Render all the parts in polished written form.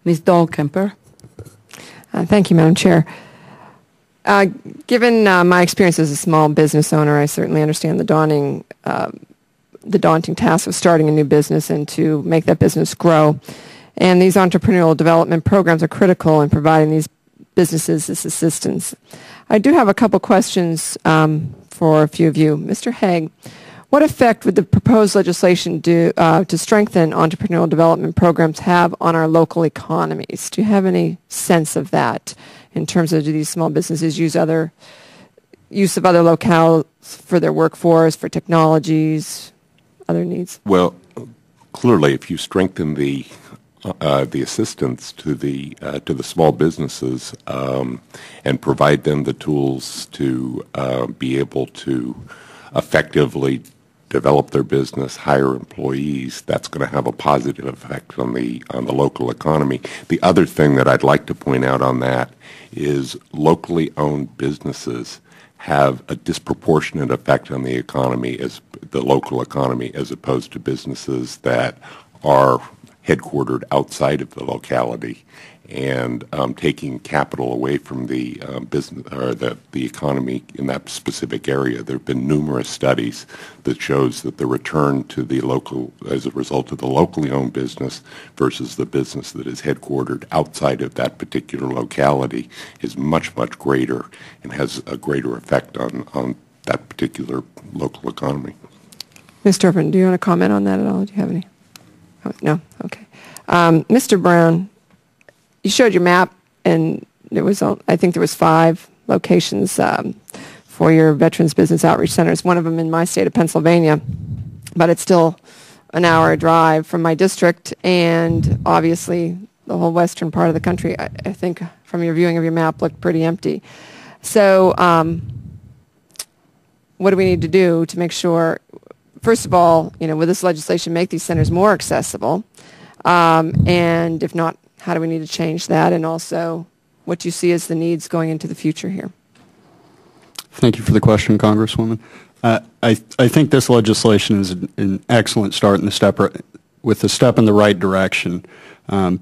Ms. Dahlkemper. Thank you, Madam Chair. Given my experience as a small business owner, I certainly understand the daunting task of starting a new business and to make that business grow. And these entrepreneurial development programs are critical in providing these businesses this assistance. I do have a couple questions for a few of you. Mr. Haig, what effect would the proposed legislation do to strengthen entrepreneurial development programs have on our local economies? Do you have any sense of that in terms of do these small businesses use of other locales for their workforce, for technologies, other needs? Well, clearly, if you strengthen the assistance to the small businesses and provide them the tools to be able to effectively develop their business, hire employees, that's going to have a positive effect on the local economy. The other thing that I'd like to point out on that is locally owned businesses have a disproportionate effect on the economy, as the local economy, as opposed to businesses that are headquartered outside of the locality and taking capital away from the business or the economy in that specific area. There have been numerous studies that shows that the return to the local, as a result of the locally owned business versus the business that is headquartered outside of that particular locality, is much, much greater and has a greater effect on that particular local economy. Ms. Turpin, do you want to comment on that at all? Do you have any? Oh, no? Okay. Mr. Brown, you showed your map, and there was, I think there was 5 locations for your Veterans Business Outreach Centers, one of them in my state of Pennsylvania, but it's still an hour drive from my district, and obviously the whole western part of the country, I think from your viewing of your map, looked pretty empty. So what do we need to do to make sure, first of all, with this legislation, make these centers more accessible, and if not, how do we need to change that, and also what do you see as the needs going into the future here? Thank you for the question, Congresswoman. I think this legislation is an excellent start in with a step in the right direction,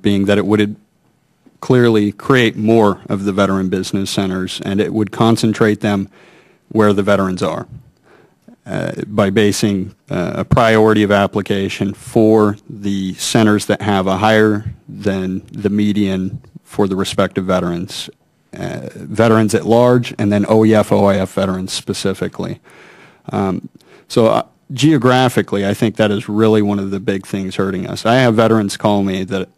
being that it would clearly create more of the veteran business centers, and it would concentrate them where the veterans are. By basing a priority of application for the centers that have a higher than the median for the respective veterans, veterans at large, and then OEF, OIF veterans specifically. So geographically, I think that is really one of the big things hurting us. I have veterans call me that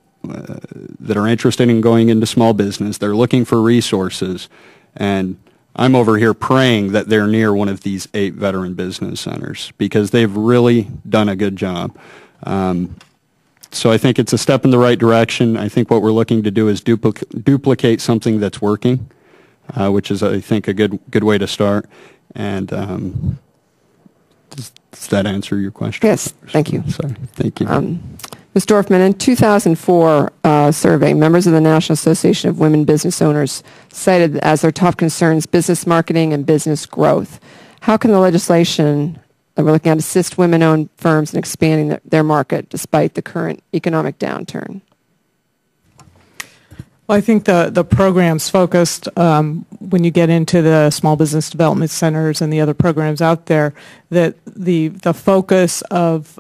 are interested in going into small business. They're looking for resources, and I'm over here praying that they're near one of these 8 veteran business centers because they've really done a good job. So I think it's a step in the right direction. I think what we're looking to do is duplicate something that's working, which is, I think, a good way to start. And does that answer your question? Yes, thank you. Sorry, thank you. Ms. Dorfman, in 2004 survey, members of the National Association of Women Business Owners cited as their top concerns business marketing and business growth. How can the legislation that we're looking at assist women-owned firms in expanding their market despite the current economic downturn? Well, I think the program's focused, when you get into the small business development centers and the other programs out there, that the focus of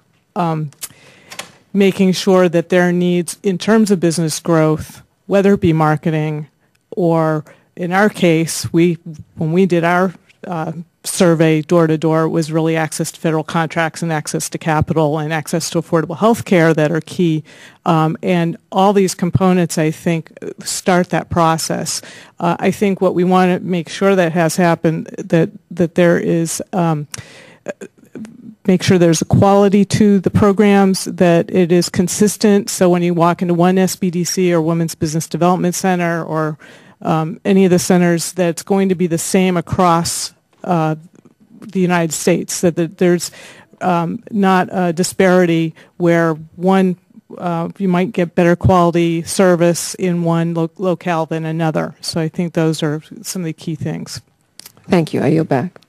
making sure that their needs in terms of business growth, whether it be marketing or, in our case, when we did our survey door-to-door, was really access to federal contracts and access to capital and access to affordable health care that are key. And all these components, I think, start that process. I think what we want to make sure that has happened, that there is make sure there's a quality to the programs, that it is consistent. So when you walk into one SBDC or Women's Business Development Center or any of the centers, that it's going to be the same across the United States, that there's not a disparity where one you might get better quality service in one locale than another. So I think those are some of the key things. Thank you. I yield back.